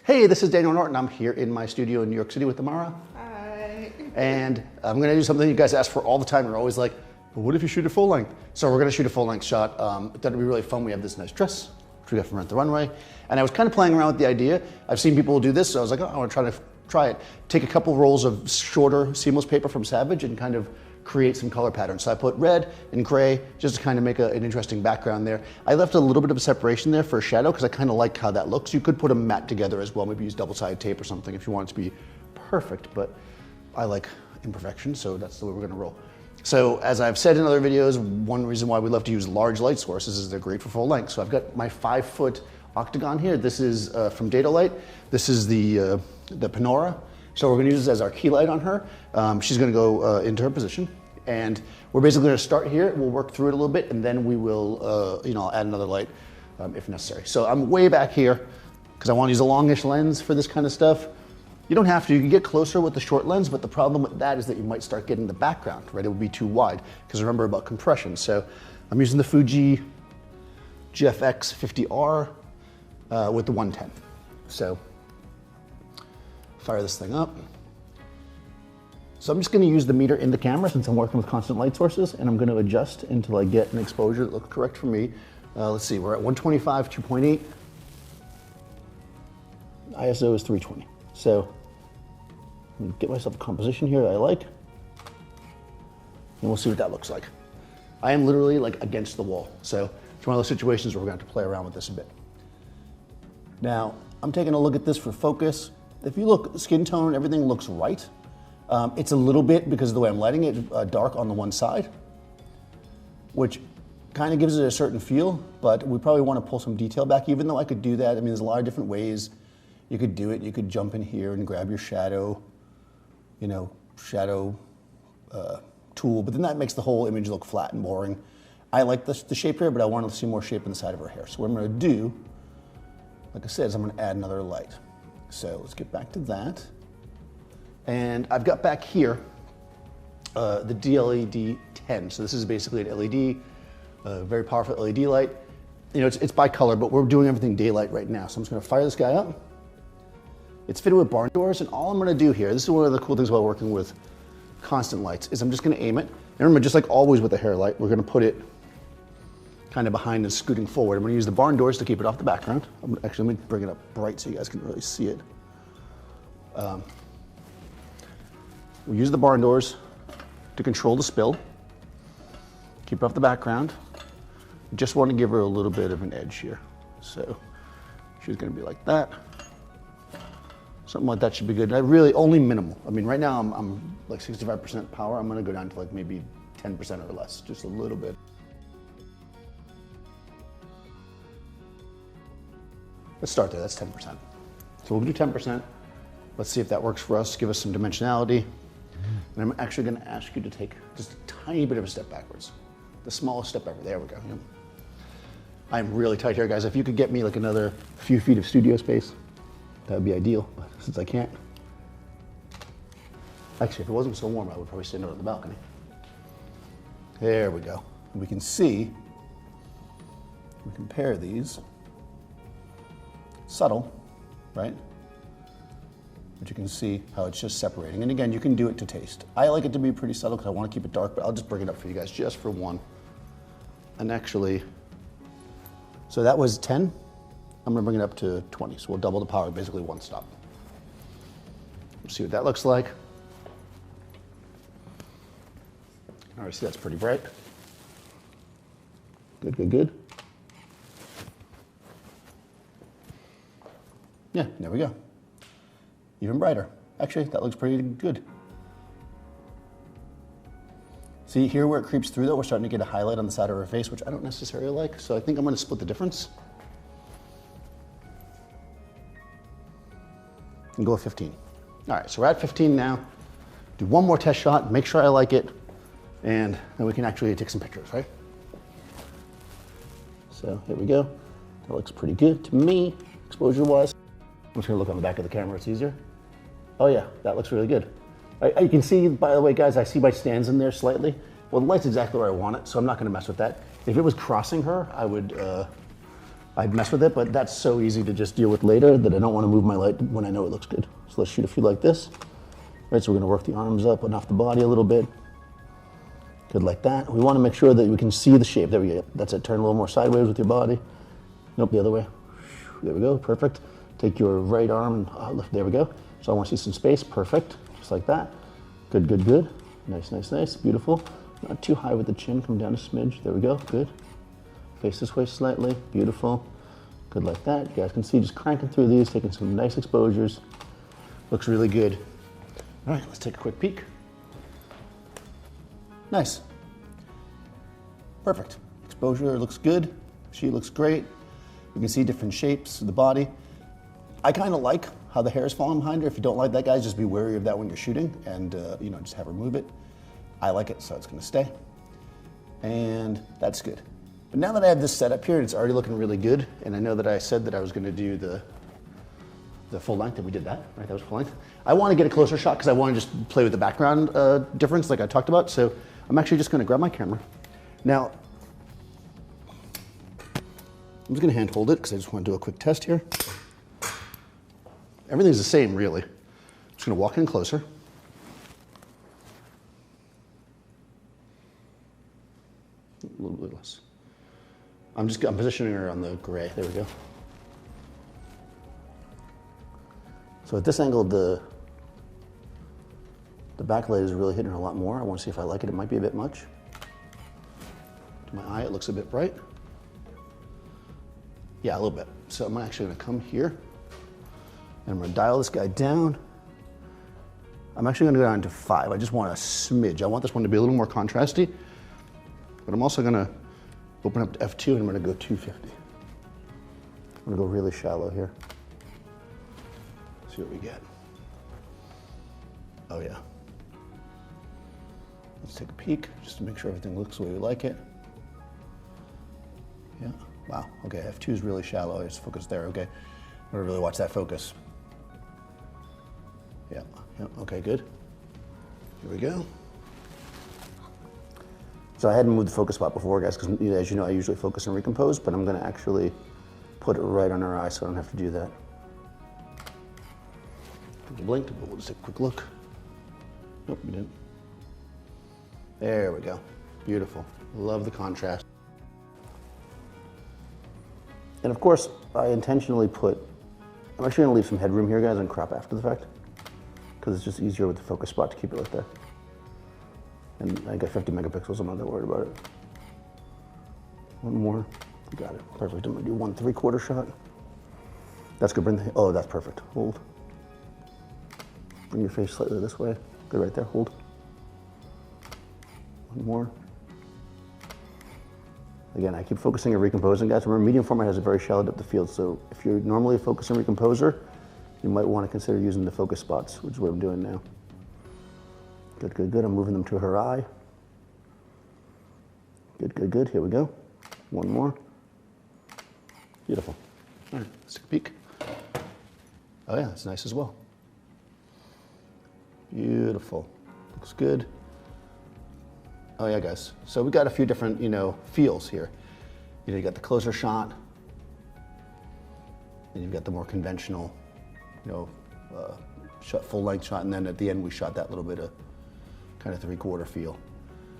Hey, this is Daniel Norton. I'm here in my studio in New York City with PanAura. Hi. And I'm gonna do something you guys ask for all the time. You're always like, well, what if you shoot a full length? So we're gonna shoot a full length shot. That'd be really fun. We have this nice dress, which we got from Rent the Runway. And I was kind of playing around with the idea. I've seen people do this, so I was like, oh, I wanna try it. Take a couple rolls of shorter seamless paper from Savage and kind of create some color patterns. So I put red and gray just to kind of make an interesting background there. I left a little bit of a separation there for a shadow because I kind of like how that looks. You could put them matte together as well, maybe use double-sided tape or something if you want it to be perfect, but I like imperfection, so that's the way we're gonna roll. So as I've said in other videos, one reason why we love to use large light sources is they're great for full length. So I've got my 5-foot octagon here. This is from Dedolight. This is the PanAura. So we're gonna use this as our key light on her. She's gonna go into her position. And we're basically gonna start here. We'll work through it a little bit and then we will, I'll add another light if necessary. So I'm way back here because I wanna use a longish lens for this kind of stuff. You don't have to, you can get closer with the short lens, but the problem with that is that you might start getting the background, right? It would be too wide because remember about compression. So I'm using the Fuji GFR 50R with the 110. So fire this thing up. So I'm just gonna use the meter in the camera since I'm working with constant light sources, and I'm gonna adjust until I get an exposure that looks correct for me. Let's see, we're at 125, 2.8. ISO is 320. So I'm gonna get myself a composition here that I like, and we'll see what that looks like. I am literally like against the wall. So it's one of those situations where we're gonna have to play around with this a bit. Now, I'm taking a look at this for focus. If you look, skin tone, everything looks right. It's a little bit, because of the way I'm lighting it, dark on the one side, which kind of gives it a certain feel, but we probably want to pull some detail back, even though I could do that. I mean, there's a lot of different ways you could do it. You could jump in here and grab your shadow, shadow tool, but then that makes the whole image look flat and boring. I like the shape here, but I want to see more shape in the side of her hair. So what I'm going to do, like I said, is I'm going to add another light. So let's get back to that. And I've got back here the DLED 10. So this is basically an LED, a very powerful LED light. It's by color, but we're doing everything daylight right now. So I'm just gonna fire this guy up. It's fitted with barn doors, and all I'm gonna do here, this is one of the cool things about working with constant lights, is I'm just gonna aim it. And remember, just like always with a hair light, we're gonna put it kind of behind and scooting forward. I'm gonna use the barn doors to keep it off the background. Actually, let me bring it up bright so you guys can really see it. We use the barn doors to control the spill, keep it off the background. Just want to give her a little bit of an edge here. So she's gonna be like that. Something like that should be good. I really, only minimal. I mean, right now I'm like 65% power. I'm gonna go down to like maybe 10% or less, just a little bit. Let's start there, that's 10%. So we'll do 10%. Let's see if that works for us, give us some dimensionality. And I'm actually gonna ask you to take just a tiny bit of a step backwards. The smallest step ever, there we go. Yep. I'm really tight here, guys. If you could get me like another few feet of studio space, that would be ideal, but since I can't. Actually, if it wasn't so warm, I would probably stand out on the balcony. There we go. And we can see, we compare these. Subtle, right? But you can see how it's just separating. And again, you can do it to taste. I like it to be pretty subtle because I want to keep it dark, but I'll just bring it up for you guys just for one. And actually, so that was 10. I'm gonna bring it up to 20. So we'll double the power, basically one stop. We'll see what that looks like. All right, see that's pretty bright. Good, good, good. Yeah, there we go. Even brighter. Actually, that looks pretty good. See here where it creeps through though, we're starting to get a highlight on the side of her face, which I don't necessarily like. So I think I'm gonna split the difference. And go with 15. All right, so we're at 15 now. Do one more test shot, make sure I like it, and then we can actually take some pictures, right? So here we go. That looks pretty good to me, exposure-wise. I'm just gonna look on the back of the camera, it's easier. Oh yeah, that looks really good. You can see, by the way, guys, I see my stands in there slightly. Well, the light's exactly where I want it, so I'm not gonna mess with that. If it was crossing her, I would I'd mess with it, but that's so easy to just deal with later that I don't want to move my light when I know it looks good. So let's shoot a few like this. Right, so we're gonna work the arms up and off the body a little bit. Good, like that. We wanna make sure that we can see the shape. There we go. That's it, turn a little more sideways with your body. Nope, the other way. There we go, perfect. Take your right arm and lift, there we go. So I wanna see some space, perfect, just like that. Good, good, good. Nice, nice, nice, beautiful. Not too high with the chin, come down a smidge. There we go, good. Face this way slightly, beautiful. Good, like that. You guys can see just cranking through these, taking some nice exposures. Looks really good. All right, let's take a quick peek. Nice. Perfect. Exposure looks good. She looks great. You can see different shapes of the body. I kind of like how the hair is falling behind her. If you don't like that, guys, just be wary of that when you're shooting and just have her move it. I like it, so it's gonna stay. And that's good. But now that I have this set up here, it's already looking really good, and I know that I said that I was gonna do the full length, and we did that, right? That was full length. I want to get a closer shot because I want to just play with the background difference like I talked about. So I'm actually just going to grab my camera. Now, I'm just going to hand hold it because I just want to do a quick test here. Everything's the same, really. I'm just going to walk in closer. A little bit less. I'm positioning her on the gray. There we go. So at this angle, the backlight is really hitting her a lot more. I want to see if I like it. It might be a bit much. To my eye, it looks a bit bright. Yeah, a little bit. So I'm actually going to come here, and I'm going to dial this guy down. I'm actually going to go down to 5. I just want a smidge. I want this one to be a little more contrasty, but I'm also going to open up to F2, and I'm going to go 250. I'm going to go really shallow here. See what we get. Oh yeah. Let's take a peek just to make sure everything looks the way we like it. Yeah, wow, okay, F2 is really shallow. Just focus there, okay. I'm gonna really watch that focus. Yeah, okay, good. Here we go. So I hadn't moved the focus spot before, guys, because as you know, I usually focus and recompose, but I'm gonna actually put it right on her eye so I don't have to do that. Blinked, but we'll just take a quick look. Nope, we didn't. There we go. Beautiful. Love the contrast. And of course, I intentionally I'm actually going to leave some headroom here, guys, and crop after the fact, because it's just easier with the focus spot to keep it right there. And I got 50 megapixels, I'm not that worried about it. One more. Got it. Perfect. I'm going to do 1 3/4 shot. That's good. Oh, that's perfect. Hold. Bring your face slightly this way. Good, right there, hold. One more. Again, I keep focusing and recomposing, guys. Remember, medium format has a very shallow depth of field, so if you're normally a focus and recomposer, you might want to consider using the focus spots, which is what I'm doing now. Good, good, good. I'm moving them to her eye. Good, good, good. Here we go. One more. Beautiful. All right, let's take a peek. Oh yeah, it's nice as well. Beautiful. Looks good. Oh yeah, guys. So we got a few different, feels here. You got the closer shot, and you've got the more conventional, full length shot, and then at the end we shot that little bit of kind of 3/4 feel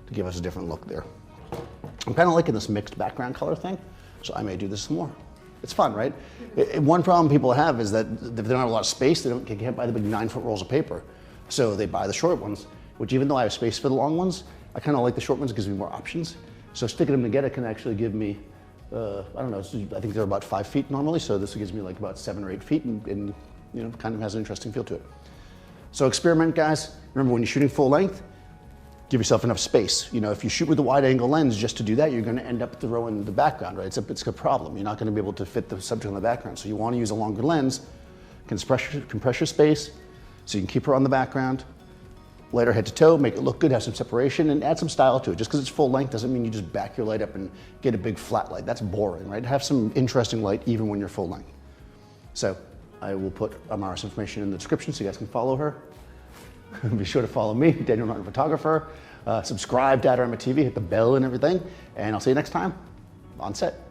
to give us a different look there. I'm kind of liking this mixed background color thing, so I may do this some more. It's fun, right? One problem people have is that if they don't have a lot of space, they can't buy the big 9-foot rolls of paper. So they buy the short ones, which even though I have space for the long ones, I kind of like the short ones. It gives me more options. So sticking them together can actually give me, I don't know, I think they're about 5 feet normally, so this gives me like about 7 or 8 feet and kind of has an interesting feel to it. So experiment, guys. Remember, when you're shooting full length, give yourself enough space. If you shoot with a wide angle lens just to do that, you're going to end up throwing the background, right? It's a problem. You're not going to be able to fit the subject on the background. So you want to use a longer lens, compress your space, so you can keep her on the background, light her head to toe, make it look good, have some separation, and add some style to it. Just because it's full length doesn't mean you just back your light up and get a big flat light. That's boring, right? Have some interesting light even when you're full length. So I will put Amara's information in the description so you guys can follow her. Be sure to follow me, Daniel Norton Photographer. Subscribe to Adorama TV, hit the bell and everything, and I'll see you next time on set.